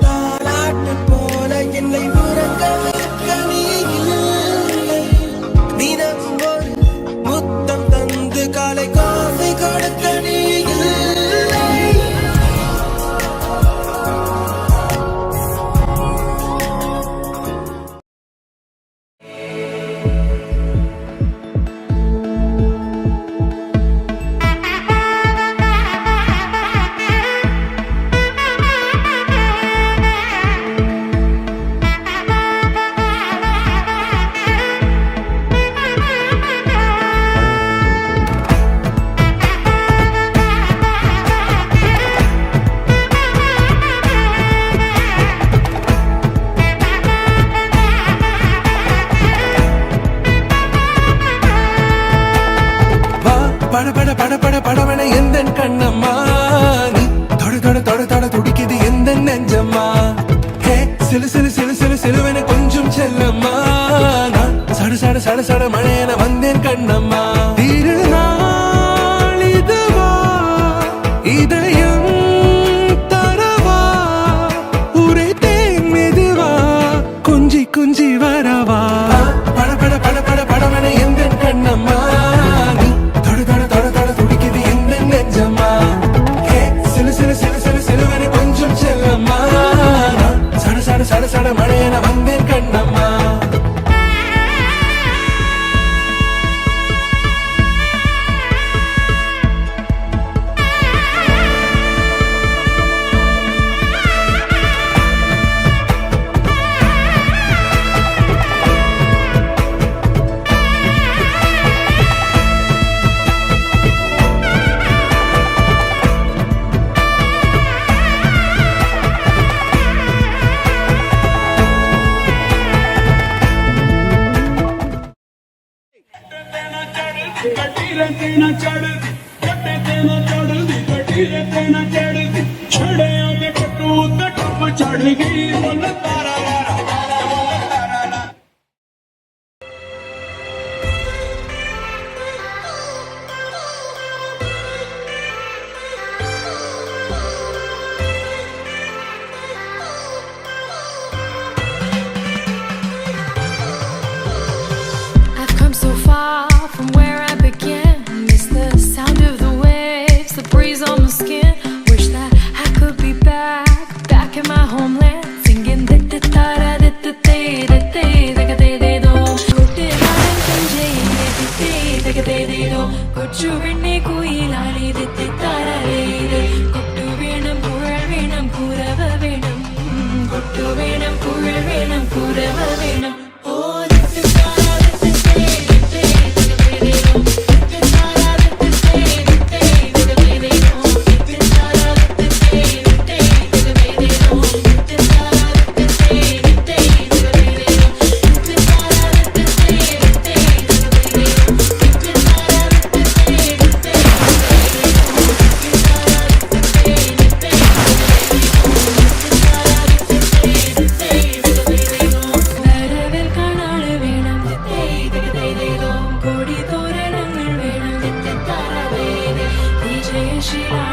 தாலாட்டு போல என்னை உறங்க வைக்க நீ இல்லை. தினமும் ஒரு முத்தம் தந்து காலை காஃபி கொடுக்க நீ இல்லை. படவன எந்த கண்ணம்மா நீ தொட தொட தொட தொட துடிக்குது எந்த நெஞ்சம்மா. ஹே சிலு சிலு சிலு சிலு சிலுவன கொஞ்சம் செல்லம்மா. நான் சட சட சட சட மழையன வந்தேன் கண்ணம்மா. திருநாள் இதுவா இதயம் தரவா உரைத்தேன் மெதுவா கொஞ்சி கொஞ்சி வரவா. பட பட பட பட படவன எந்த கண்ணம்மா நீ தொட தொட தொட தொட துடிக்குது எந்த நெஞ்சம்மா. ஹே சிலு சிலு சிலு சிலு சிலுவன கொஞ்சம் செல்லம்மா. சட சட சட சட மழையன வந்தேன் கண்ணம்மா. She